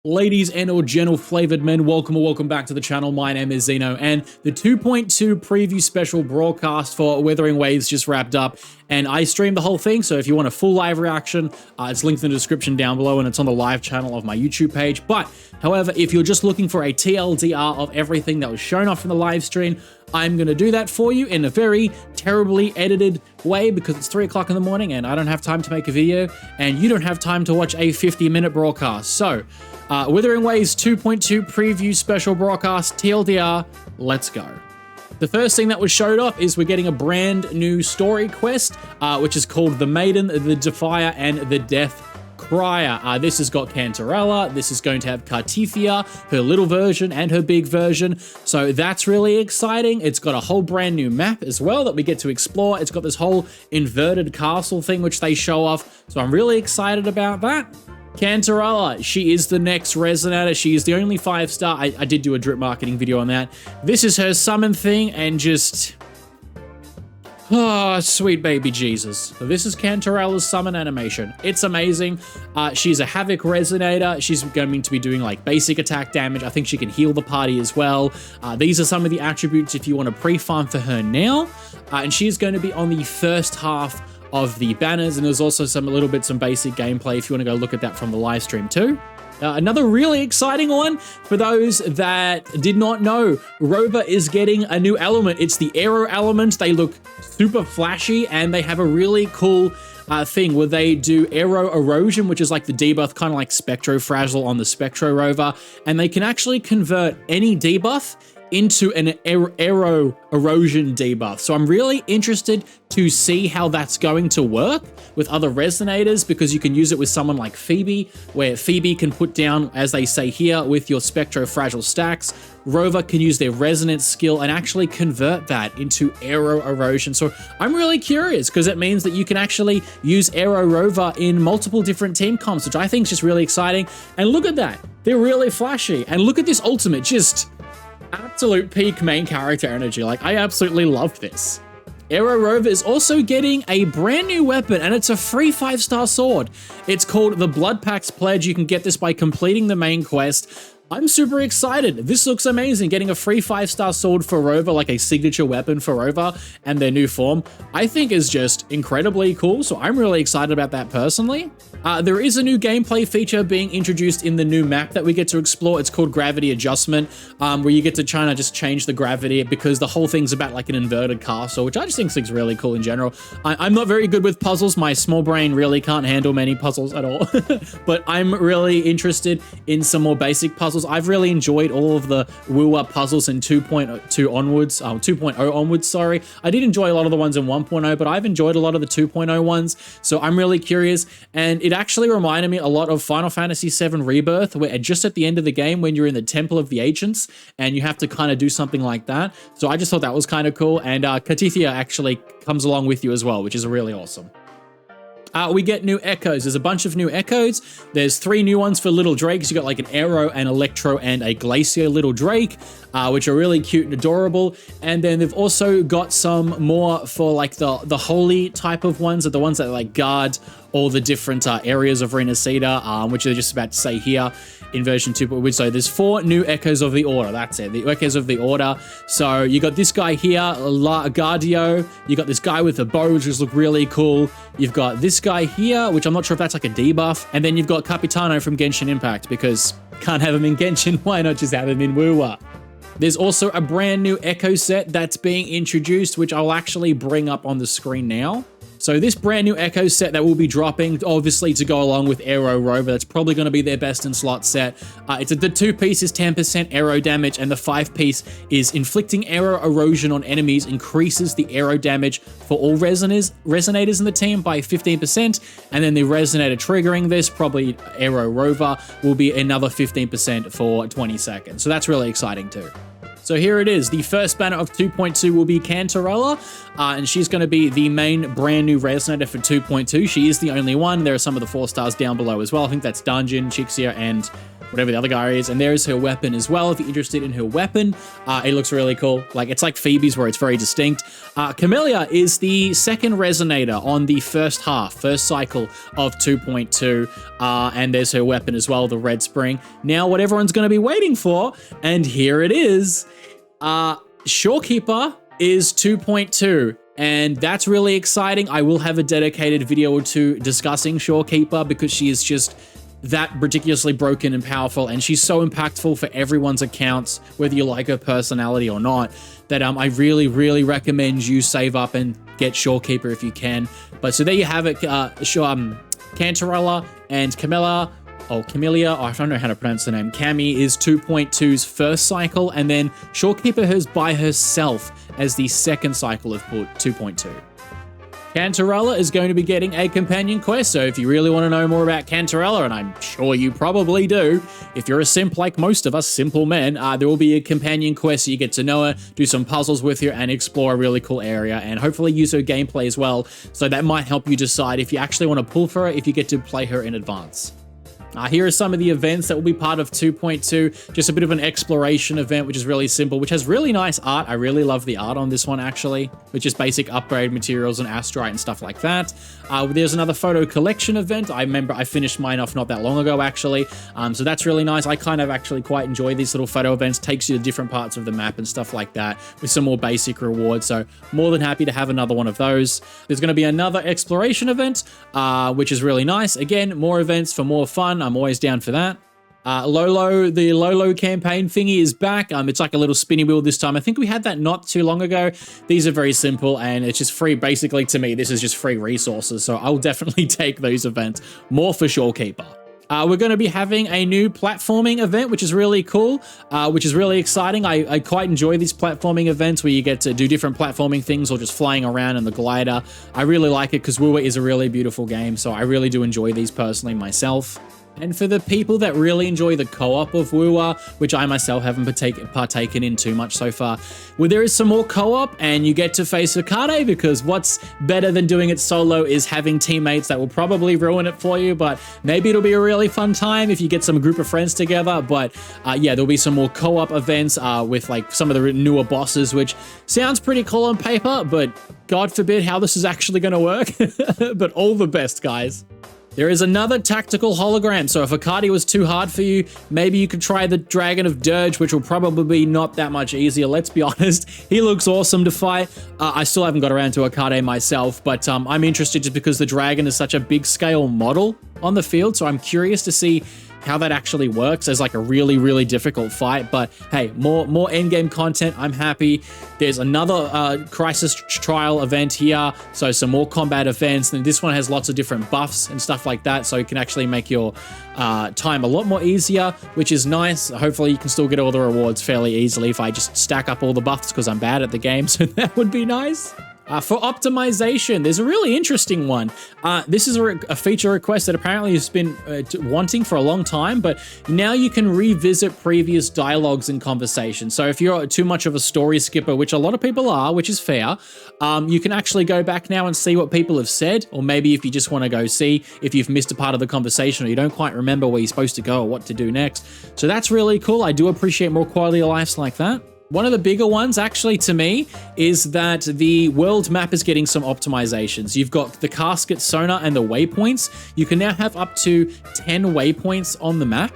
Ladies and or gentle flavored men, welcome back to the channel. My name is Zeno, and the 2.2 preview special broadcast for Withering Waves just wrapped up, and I streamed the whole thing, so if you want a full live reaction, it's linked in the description down below, and it's on the live channel of my YouTube page. But, however, if you're just looking for a TLDR of everything that was shown off in the live stream, I'm going to do that for you in a very terribly edited way because it's 3 o'clock in the morning and I don't have time to make a video, and you don't have time to watch a 50-minute broadcast. So, Withering Waves 2.2 preview special broadcast, TLDR, let's go. The first thing that was showed off is we're getting a brand new story quest, which is called The Maiden, the Defier, and the Death Crier. This has got Cantarella, this is going to have Cartithia, her little version and her big version, so that's really exciting. It's got a whole brand new map as well that we get to explore. It's got this whole inverted castle thing which they show off, so I'm really excited about that. Cantarella, she is the next Resonator. She is the only 5-star. I did do a drip marketing video on that. This is her summon thing, and just... oh, sweet baby Jesus. So this is Cantarella's summon animation. It's amazing. She's a Havoc Resonator. She's going to be doing like basic attack damage. I think she can heal the party as well. These are some of the attributes if you want to pre-farm for her now. And she's going to be on the first half of the banners, and there's also some basic gameplay if you want to go look at that from the live stream too. Another really exciting one for those that did not know, Rover is getting a new element. It's the Aero element. They look super flashy, and they have a really cool thing where they do Aero Erosion, which is like the debuff, kind of like Spectro Frazzle on the Spectro Rover, and they can actually convert any debuff into an Aero Erosion debuff. So I'm really interested to see how that's going to work with other Resonators, because you can use it with someone like Phoebe, where Phoebe can put down, as they say here, with your Spectro Fragile stacks. Rover can use their Resonance skill and actually convert that into Aero Erosion. So I'm really curious, because it means that you can actually use Aero Rover in multiple different team comps, which I think is just really exciting. And look at that. They're really flashy. And look at this ultimate, just absolute peak main character energy. Like, I absolutely love this. Aero Rover is also getting a brand new weapon, and it's a free 5-star sword. It's called the Blood Pack's Pledge. You can get this by completing the main quest. I'm super excited. This looks amazing. Getting a free 5-star sword for Rover, like a signature weapon for Rover and their new form, I think is just incredibly cool. So I'm really excited about that personally. There is a new gameplay feature being introduced in the new map that we get to explore. It's called Gravity Adjustment, where you get to try and just change the gravity, because the whole thing's about like an inverted castle, which I just think is really cool in general. I'm not very good with puzzles. My small brain really can't handle many puzzles at all, but I'm really interested in some more basic puzzles. I've really enjoyed all of the WuWa puzzles in 2.2 onwards, 2.0 onwards, sorry. I did enjoy a lot of the ones in 1.0, but I've enjoyed a lot of the 2.0 ones, so I'm really curious. And it actually reminded me a lot of Final Fantasy VII Rebirth, where just at the end of the game, when you're in the Temple of the Ancients, and you have to kind of do something like that. So I just thought that was kind of cool, and Cartithia actually comes along with you as well, which is really awesome. We get new echoes. There's a bunch of new echoes. There's 3 new ones for little drakes. You got like an Aero, an Electro, and a Glacier little drake, which are really cute and adorable. And then they've also got some more for like the holy type of ones, or the ones that like guard all the different areas of Renacida, which they're just about to say here in version 2. So there's 4 new Echoes of the Order. That's it, the Echoes of the Order. So you got this guy here, Gardio. You got this guy with a bow, which just look really cool. You've got this guy here, which I'm not sure if that's like a debuff. And then you've got Capitano from Genshin Impact, because can't have him in Genshin, why not just have him in WuWa? There's also a brand new Echo set that's being introduced, which I'll actually bring up on the screen now. So this brand new Echo set that will be dropping, obviously to go along with Aero Rover, that's probably going to be their best in slot set. The 2-piece is 10% Aero damage, and the 5-piece is inflicting Aero Erosion on enemies, increases the Aero damage for all Resonators in the team by 15%, and then the Resonator triggering this, probably Aero Rover, will be another 15% for 20 seconds. So that's really exciting too. So here it is. The first banner of 2.2 will be Cantarella, and she's going to be the main brand new Resonator for 2.2. She is the only one. There are some of the 4 stars down below as well. I think that's Dungeon, Chixia, and whatever the other guy is. And there's her weapon as well. If you're interested in her weapon, it looks really cool. Like, it's like Phoebe's where it's very distinct. Camellia is the second resonator on the first cycle of 2.2. And there's her weapon as well, the red spring. Now, what everyone's going to be waiting for, and here it is, Shorekeeper is 2.2. And that's really exciting. I will have a dedicated video or two discussing Shorekeeper because she is just that ridiculously broken and powerful, and she's so impactful for everyone's accounts, whether you like her personality or not, that I really, really recommend you save up and get Shorekeeper if you can. But so there you have it. Cantarella and Camellia, I don't know how to pronounce the name. Cammy is 2.2's first cycle, and then Shorekeeper is by herself as the second cycle of 2.2. Cantarella is going to be getting a companion quest, so if you really want to know more about Cantarella, and I'm sure you probably do, if you're a simp like most of us simple men, there will be a companion quest so you get to know her, do some puzzles with her, and explore a really cool area, and hopefully use her gameplay as well, so that might help you decide if you actually want to pull for her, if you get to play her in advance. Here are some of the events that will be part of 2.2. Just a bit of an exploration event, which is really simple, which has really nice art. I really love the art on this one, actually, with just basic upgrade materials and astrite and stuff like that. There's another photo collection event. I remember I finished mine off not that long ago, actually. So that's really nice. I kind of actually quite enjoy these little photo events. Takes you to different parts of the map and stuff like that with some more basic rewards. So more than happy to have another one of those. There's going to be another exploration event, which is really nice. Again, more events for more fun. I'm always down for that. The Lolo campaign thingy is back. It's like a little spinny wheel this time. I think we had that not too long ago. These are very simple and it's just free. Basically, to me, this is just free resources. So I'll definitely take those events. More for Shorekeeper. We're going to be having a new platforming event, which is really cool, which is really exciting. I quite enjoy these platforming events where you get to do different platforming things or just flying around in the glider. I really like it because WuWa is a really beautiful game, so I really do enjoy these personally myself. And for the people that really enjoy the co-op of WuWa, which I myself haven't partaken in too much so far, well, there is some more co-op and you get to face Akade, because what's better than doing it solo is having teammates that will probably ruin it for you, but maybe it'll be a really fun time if you get some group of friends together. But yeah, there'll be some more co-op events with like some of the newer bosses, which sounds pretty cool on paper, but God forbid how this is actually going to work. But all the best, guys. There is another tactical hologram, so if Akade was too hard for you, maybe you could try the Dragon of Dirge, which will probably be not that much easier, let's be honest. He looks awesome to fight. I still haven't got around to Akade myself, but I'm interested just because the dragon is such a big scale model on the field, so I'm curious to see how that actually works as like a really, really difficult fight. But hey, more endgame content. I'm happy. There's another crisis trial event here, so some more combat events. And this one has lots of different buffs and stuff like that, so you can actually make your time a lot more easier, which is nice. Hopefully you can still get all the rewards fairly easily if I just stack up all the buffs, because I'm bad at the game, so that would be nice. For optimization, there's a really interesting one. This is a feature request that apparently has been wanting for a long time, but now you can revisit previous dialogues and conversations. So if you're too much of a story skipper, which a lot of people are, which is fair, you can actually go back now and see what people have said, or maybe if you just want to go see if you've missed a part of the conversation or you don't quite remember where you're supposed to go or what to do next. So that's really cool. I do appreciate more quality of lives like that. One of the bigger ones, actually, to me, is that the world map is getting some optimizations. You've got the casket sonar and the waypoints. You can now have up to 10 waypoints on the map,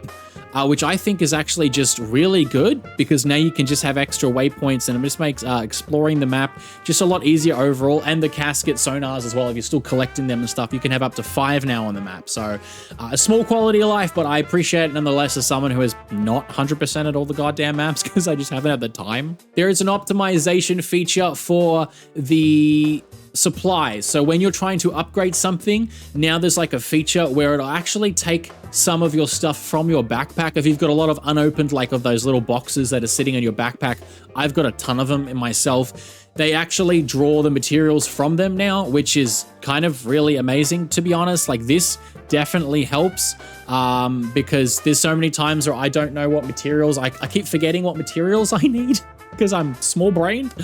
which I think is actually just really good, because now you can just have extra waypoints, and it just makes exploring the map just a lot easier overall. And the casket sonars as well, if you're still collecting them and stuff, you can have up to 5 now on the map. So a small quality of life, but I appreciate it nonetheless as someone who has not 100% at all the goddamn maps, because I just haven't had the time. There is an optimization feature for the supplies. So when you're trying to upgrade something, now there's like a feature where it'll actually take some of your stuff from your backpack. If you've got a lot of unopened, like of those little boxes that are sitting in your backpack, I've got a ton of them in myself. They actually draw the materials from them now, which is kind of really amazing, to be honest. Like, this definitely helps because there's so many times where I don't know what materials, I keep forgetting what materials I need. because I'm small-brained.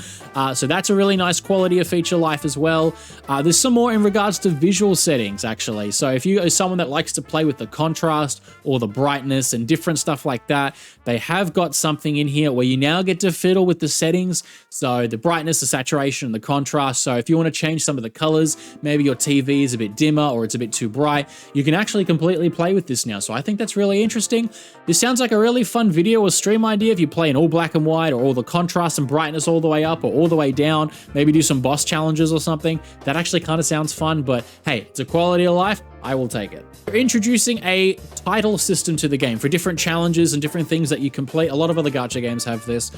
So that's a really nice quality of feature life as well. There's some more in regards to visual settings, actually. So if you are someone that likes to play with the contrast or the brightness and different stuff like that, they have got something in here where you now get to fiddle with the settings. So the brightness, the saturation, and the contrast. So if you want to change some of the colors, maybe your TV is a bit dimmer or it's a bit too bright, you can actually completely play with this now. So I think that's really interesting. This sounds like a really fun video or stream idea if you play in all black and white, or all the contrast and brightness all the way up or all the way down. Maybe do some boss challenges or something. That actually kind of sounds fun, but hey, it's a quality of life. I will take it. We're introducing a title system to the game for different challenges and different things that you complete. A lot of other gacha games have this.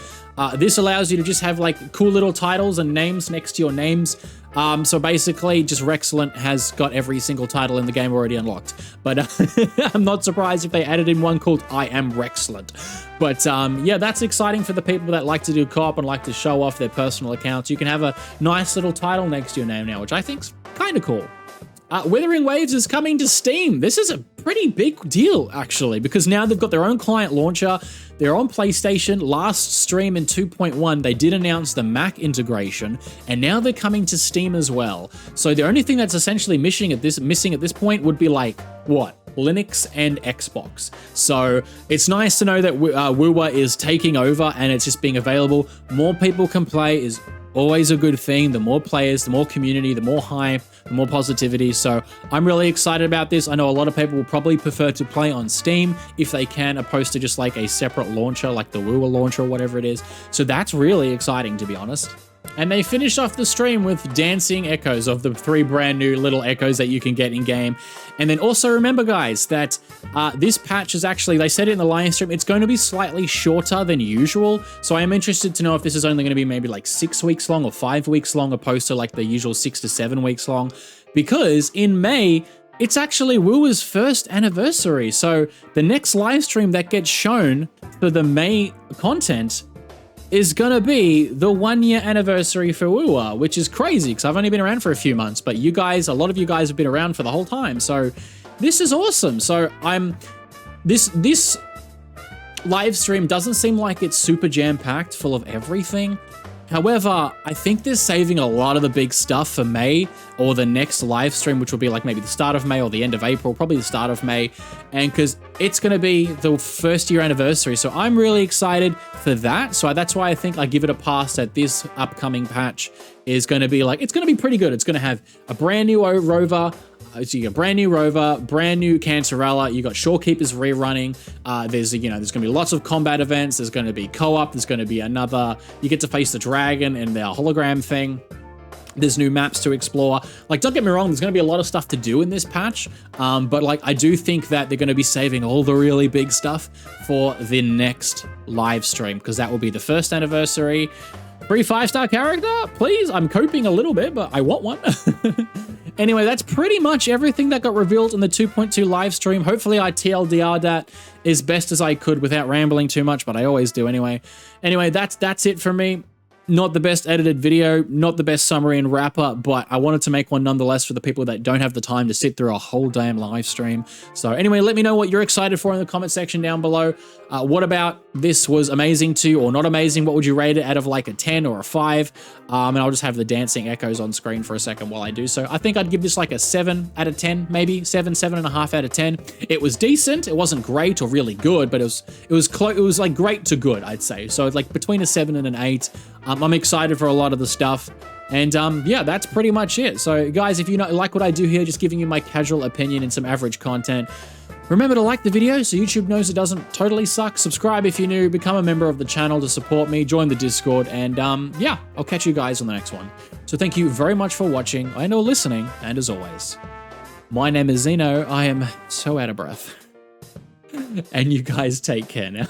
This allows you to just have like cool little titles and names next to your names. So basically, just Rexcellent has got every single title in the game already unlocked. But I'm not surprised if they added in one called I Am Rexcellent. But yeah, that's exciting for the people that like to do co-op and like to show off their personal accounts. You can have a nice little title next to your name now, which I think's kind of cool. Withering Waves is coming to Steam. This is a pretty big deal, actually, because now they've got their own client launcher. They're on PlayStation. Last stream in 2.1, they did announce the Mac integration, and now they're coming to Steam as well. So the only thing that's essentially missing at this point would be like, what? Linux and Xbox. So it's nice to know that WuWa is taking over and it's just being available. More people can play is always a good thing. The more players, the more community, the more hype, the more positivity. So I'm really excited about this. I know a lot of people will probably prefer to play on Steam if they can, opposed to just like a separate launcher, like the WuWa launcher or whatever it is. So that's really exciting, to be honest. And they finished off the stream with dancing echoes of the 3 brand new little echoes that you can get in game. And then also remember, guys, that this patch is actually, they said it in the live stream, it's going to be slightly shorter than usual. So I am interested to know if this is only going to be maybe like 6 weeks long or 5 weeks long, opposed to like the usual 6 to 7 weeks long. Because in May, it's actually WuWa's first anniversary. So the next live stream that gets shown for the May content is gonna be the 1-year anniversary for WuWa, which is crazy because I've only been around for a few months, but you guys, a lot of you guys have been around for the whole time. So this is awesome. So this live stream doesn't seem like it's super jam-packed full of everything. However, I think they're saving a lot of the big stuff for May or the next live stream, which will be like maybe the start of May or the end of April, probably the start of May. And because it's going to be the 1st-year anniversary. So I'm really excited for that. So that's why I think I give it a pass that this upcoming patch is going to be like, it's going to be pretty good. It's going to have a brand new Rover. So you got brand new Rover, brand new Cancerella, you got Shorekeepers rerunning, there's going to be lots of combat events, there's going to be co-op, there's going to be another, you get to face the dragon and their hologram thing. There's new maps to explore. Like, don't get me wrong, there's going to be a lot of stuff to do in this patch, but like, I do think that they're going to be saving all the really big stuff for the next live stream, because that will be the 1st anniversary. Free 5-star character, please. I'm coping a little bit, but I want one. Anyway, that's pretty much everything that got revealed in the 2.2 live stream. Hopefully I TLDR'd that as best as I could without rambling too much, but I always do anyway. Anyway, that's it for me. Not the best edited video, not the best summary and wrap-up, but I wanted to make one nonetheless for the people that don't have the time to sit through a whole damn live stream. So anyway, let me know what you're excited for in the comment section down below. What about this was amazing to you or not amazing? What would you rate it out of like a 10 or a 5? And I'll just have the dancing echoes on screen for a second while I do so. I think I'd give this like a 7 out of 10, maybe 7.5 out of 10. It was decent. It wasn't great or really good, but it was like great to good, I'd say. So like between a 7 and an 8. I'm excited for a lot of the stuff. And yeah, that's pretty much it. So guys, if you like what I do here, just giving you my casual opinion and some average content, remember to like the video so YouTube knows it doesn't totally suck. Subscribe if you're new, become a member of the channel to support me, join the Discord, and yeah, I'll catch you guys on the next one. So thank you very much for watching and or listening, and as always, my name is Zeno. I am so out of breath. And you guys take care now.